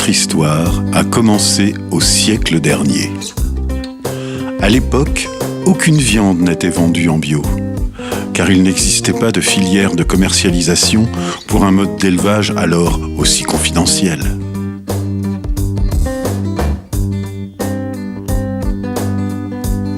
notre histoire a commencé au siècle dernier. À l'époque, aucune viande n'était vendue en bio, car il n'existait pas de filière de commercialisation pour un mode d'élevage alors aussi confidentiel.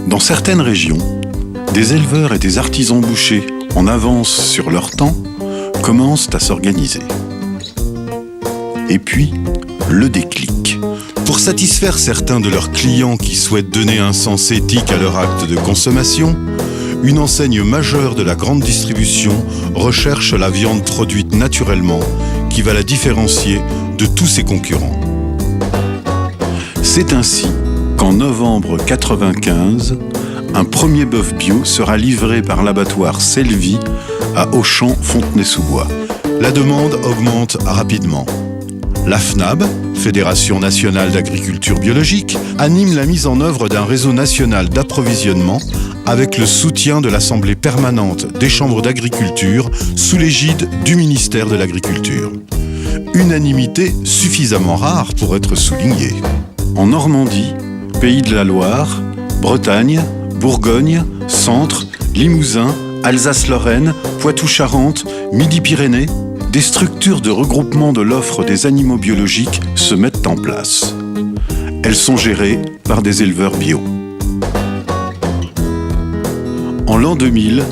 Dans certaines régions, des éleveurs et des artisans bouchers, en avance sur leur temps, commencent à s'organiser. Et puis, le déclic. Pour satisfaire certains de leurs clients qui souhaitent donner un sens éthique à leur acte de consommation, une enseigne majeure de la grande distribution recherche la viande produite naturellement qui va la différencier de tous ses concurrents. C'est ainsi qu'en novembre 1995, un premier bœuf bio sera livré par l'abattoir Selvi à Auchan, Fontenay-sous-Bois. La demande augmente rapidement. La FNAB, Fédération nationale d'agriculture biologique, anime la mise en œuvre d'un réseau national d'approvisionnement avec le soutien de l'Assemblée permanente des chambres d'agriculture sous l'égide du ministère de l'Agriculture. Unanimité suffisamment rare pour être soulignée. En Normandie, Pays de la Loire, Bretagne, Bourgogne, Centre, Limousin, Alsace-Lorraine, Poitou-Charentes, Midi-Pyrénées, des structures de regroupement de l'offre des animaux biologiques se mettent en place. Elles sont gérées par des éleveurs bio. En l'an 2000,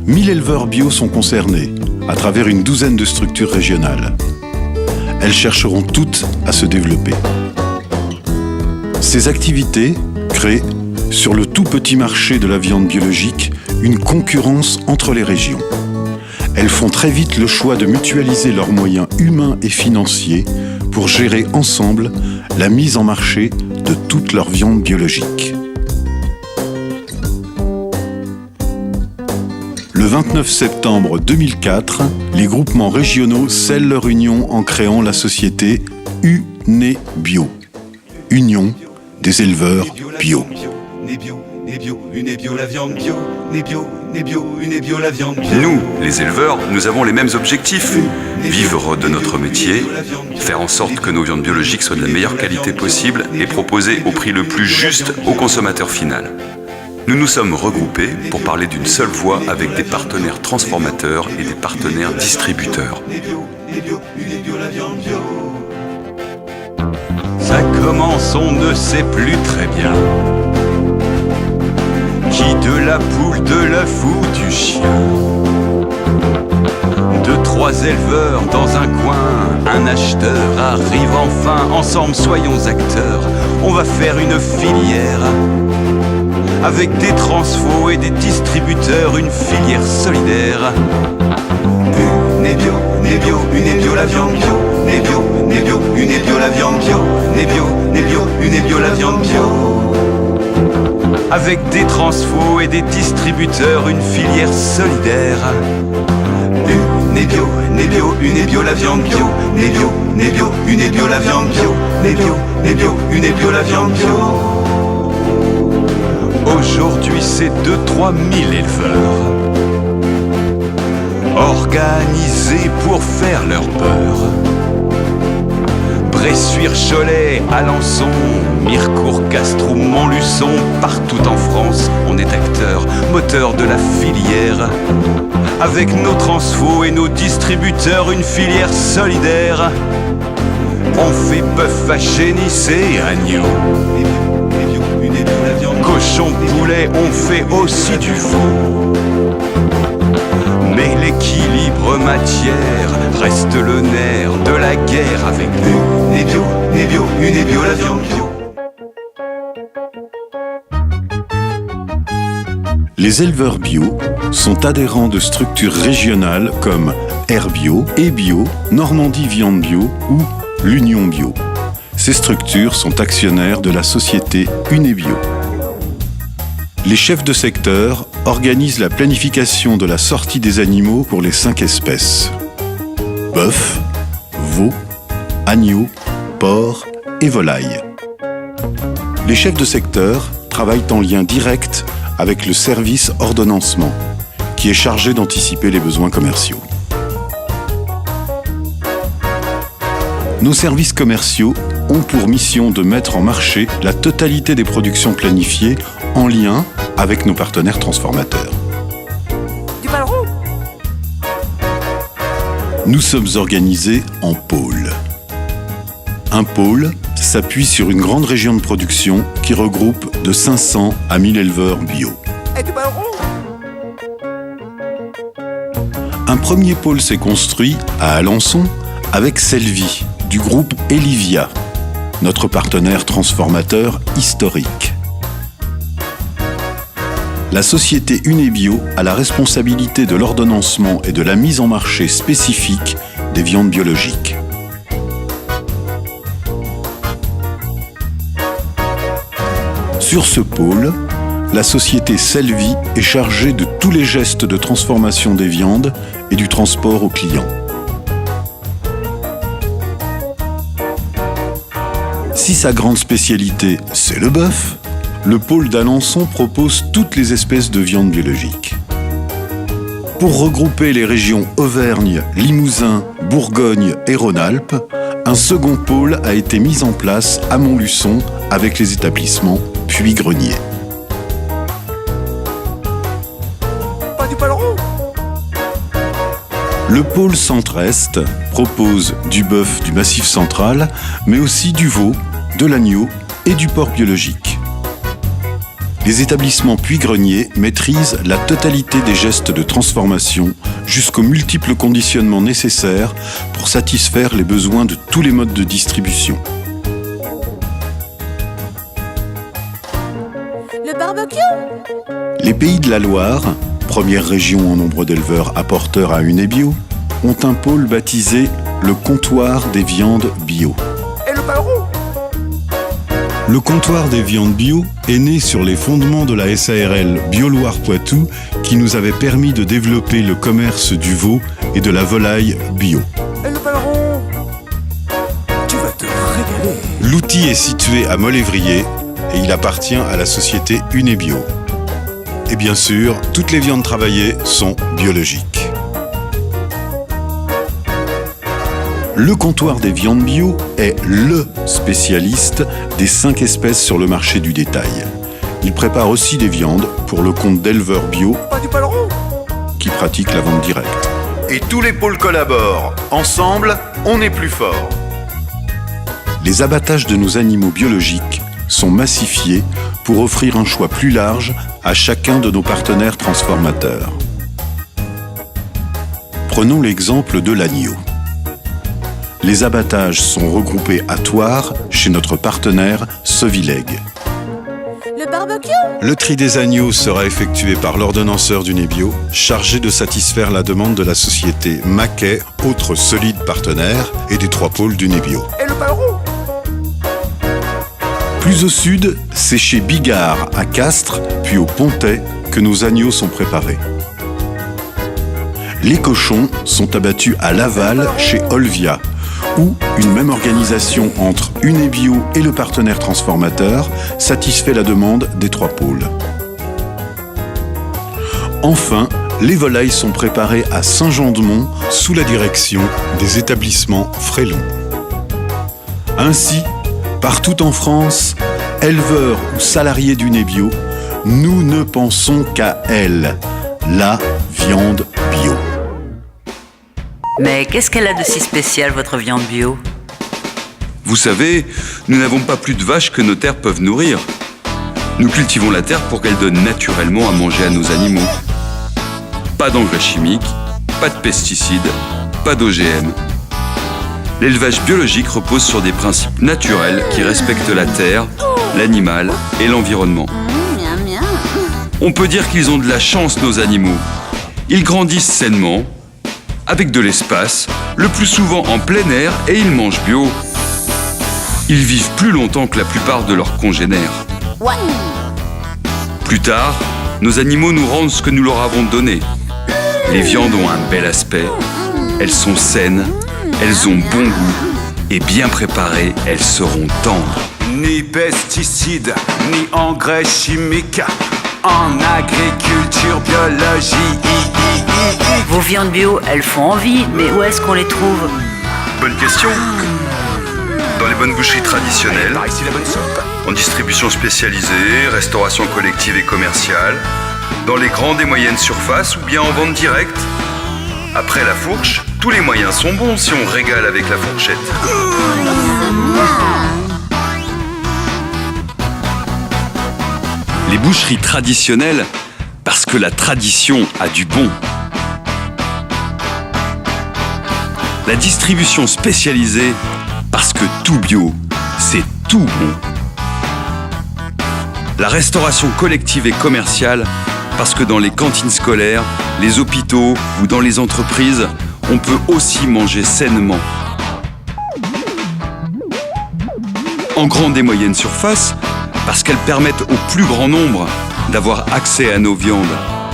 1000 éleveurs bio sont concernés, à travers une douzaine de structures régionales. Elles chercheront toutes à se développer. Ces activités créent, sur le tout petit marché de la viande biologique, une concurrence entre les régions. Elles font très vite le choix de mutualiser leurs moyens humains et financiers pour gérer ensemble la mise en marché de toute leur viande biologique. Le 29 septembre 2004, les groupements régionaux scellent leur union en créant la société Unebio, Union des éleveurs bio. Unebio, la viande bio, Unebio, la viande bio. Nous, les éleveurs, nous avons les mêmes objectifs. Vivre de notre métier, faire en sorte que nos viandes biologiques soient de la meilleure qualité possible et proposées au prix le plus juste au consommateur final. Nous nous sommes regroupés pour parler d'une seule voix avec des partenaires transformateurs et des partenaires distributeurs. Ça commence, on ne sait plus très bien qui de la poule, de l'œuf ou du chien. Deux, trois éleveurs dans un coin, un acheteur arrive enfin. Ensemble, soyons acteurs, on va faire une filière avec des transfos et des distributeurs, une filière solidaire. Unebio, la viande bio. Unebio, la viande bio. Unebio, la viande bio. Avec des transfos et des distributeurs, une filière solidaire. Unebio, la viande bio. Unebio, la viande bio. Unebio, la viande bio. Aujourd'hui, c'est 2-3 000 éleveurs organisés pour faire leur beurre. Bressuire, Cholet, Alençon, Mirecourt, Castrou, Montluçon, partout en France, on est acteurs, moteurs de la filière. Avec nos transfos et nos distributeurs, une filière solidaire. On fait bœuf, vache, génisse et agneau. Cochon, poulet, on fait aussi du veau. Mais l'équilibre matière reste le nerf de la guerre avec Unebio, la viande bio. Les éleveurs bio sont adhérents de structures régionales comme Airbio, eBio, Normandie Viande Bio ou l'Union Bio. Ces structures sont actionnaires de la société Unebio. Les chefs de secteur organisent la planification de la sortie des animaux pour les 5 espèces. Bœuf, veau, agneau, porc et volaille. Les chefs de secteur travaillent en lien direct avec le service ordonnancement, qui est chargé d'anticiper les besoins commerciaux. Nos services commerciaux ont pour mission de mettre en marché la totalité des productions planifiées en lien avec nos partenaires transformateurs. Du ballon. Nous sommes organisés en pôles. Un pôle s'appuie sur une grande région de production qui regroupe de 500 à 1000 éleveurs bio. Et du ballon. Un premier pôle s'est construit à Alençon avec Selvi, du groupe Elivia, notre partenaire transformateur historique. La société Unebio a la responsabilité de l'ordonnancement et de la mise en marché spécifique des viandes biologiques. Sur ce pôle, la société Selvi est chargée de tous les gestes de transformation des viandes et du transport aux clients. Si sa grande spécialité, c'est le bœuf, le pôle d'Alençon propose toutes les espèces de viande biologique. Pour regrouper les régions Auvergne, Limousin, Bourgogne et Rhône-Alpes, un second pôle a été mis en place à Montluçon avec les établissements Puy-Grenier. Pas du ballon. Le pôle centre-est propose du bœuf du Massif central, mais aussi du veau, de l'agneau et du porc biologique. Les établissements Puy-Grenier maîtrisent la totalité des gestes de transformation jusqu'aux multiples conditionnements nécessaires pour satisfaire les besoins de tous les modes de distribution. Le barbecue. Les Pays de la Loire, première région en nombre d'éleveurs apporteurs à Unebio, ont un pôle baptisé le comptoir des viandes bio. Et le ballon. Le comptoir des viandes bio est né sur les fondements de la SARL Bio-Loire-Poitou qui nous avait permis de développer le commerce du veau et de la volaille bio. Et le ballon. Tu vas te régaler. L'outil est situé à Molévrier et il appartient à la société Unebio. Et bien sûr, toutes les viandes travaillées sont biologiques. Le comptoir des viandes bio est le spécialiste des 5 espèces sur le marché du détail. Il prépare aussi des viandes pour le compte d'éleveurs bio Pas du ballon. qui pratiquent la vente directe. Et tous les pôles collaborent. Ensemble, on est plus fort. Les abattages de nos animaux biologiques sont massifiés pour offrir un choix plus large à chacun de nos partenaires transformateurs. Prenons l'exemple de l'agneau. Les abattages sont regroupés à Thouars chez notre partenaire Sovileg. Le barbecue. Le tri des agneaux sera effectué par l'ordonnanceur d'Unebio, chargé de satisfaire la demande de la société Maquet, autre solide partenaire, et des 3 pôles d'Unebio. Et le ballon. Plus au sud, c'est chez Bigard, à Castres, puis au Pontet, que nos agneaux sont préparés. Les cochons sont abattus à Laval, chez Olvia, où une même organisation entre Unebio et le partenaire transformateur satisfait la demande des 3 pôles. Enfin, les volailles sont préparées à Saint-Jean-de-Mont sous la direction des établissements Frélon. Ainsi, partout en France, éleveurs ou salariés d'Unebio, nous ne pensons qu'à elle, la viande bio. Mais qu'est-ce qu'elle a de si spécial, votre viande bio? Vous savez, nous n'avons pas plus de vaches que nos terres peuvent nourrir. Nous cultivons la terre pour qu'elle donne naturellement à manger à nos animaux. Pas d'engrais chimiques, pas de pesticides, pas d'OGM. L'élevage biologique repose sur des principes naturels qui respectent la terre, l'animal et l'environnement. On peut dire qu'ils ont de la chance, nos animaux. Ils grandissent sainement, avec de l'espace, le plus souvent en plein air, et ils mangent bio. Ils vivent plus longtemps que la plupart de leurs congénères. Plus tard, nos animaux nous rendent ce que nous leur avons donné. Les viandes ont un bel aspect, elles sont saines, elles ont bon goût, et bien préparées, elles seront tendres. Ni pesticides, ni engrais chimiques, en agriculture biologique. Vos viandes bio, elles font envie, mais où est-ce qu'on les trouve? Bonne question. Dans les les bonnes boucheries traditionnelles, Par ici la bonne soupe. en distribution spécialisée, restauration collective et commerciale, dans les grandes et moyennes surfaces ou bien en vente directe. Après la fourche, tous les moyens sont bons si on régale avec la fourchette. Les boucheries traditionnelles, parce que la tradition a du bon. La distribution spécialisée, parce que tout bio, c'est tout bon. La restauration collective et commerciale, parce que dans les cantines scolaires, les hôpitaux ou dans les entreprises, on peut aussi manger sainement. En grande et moyenne surface, parce qu'elles permettent au plus grand nombre d'avoir accès à nos viandes.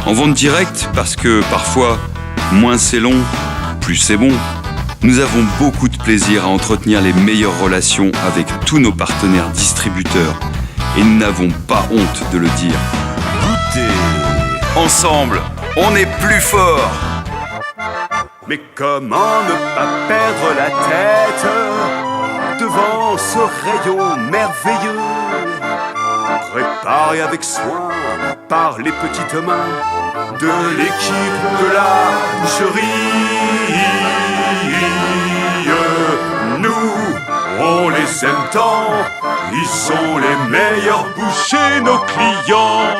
En vente directe, parce que parfois, moins c'est long, plus c'est bon. Nous avons beaucoup de plaisir à entretenir les meilleures relations avec tous nos partenaires distributeurs. Et nous n'avons pas honte de le dire. Ensemble, on est plus fort. Mais comment ne pas perdre la tête devant ce rayon merveilleux, préparé avec soin par les petites mains de l'équipe de la boucherie. Nous, on les aime tant, ils sont les meilleurs bouchers, nos clients.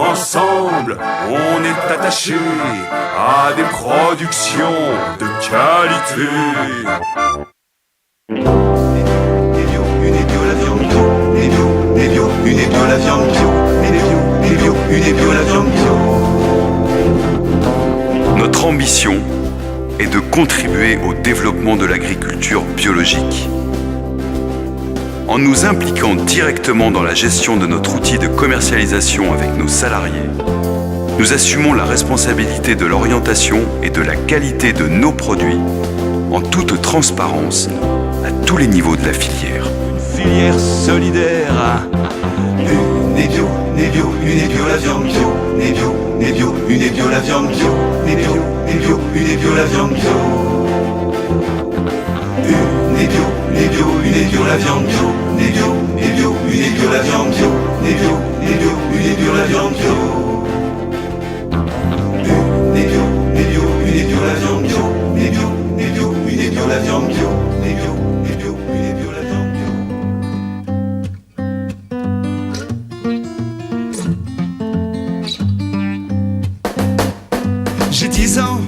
Ensemble, on est attachés à des productions de qualité. Notre ambition est de contribuer au développement de l'agriculture biologique. En nous impliquant directement dans la gestion de notre outil de commercialisation avec nos salariés, nous assumons la responsabilité de l'orientation et de la qualité de nos produits en toute transparence à tous les niveaux de la filière. Une filière solidaire. Une est bio, la viande bio. Une est bio, la viande bio. Une est bio, la viande bio. Une est bio, la viande bio. Une est bio, la viande bio. Une est bio, la viande bio. Une est bio, la viande bio. Une est bio, la viande bio. J'ai 10 ans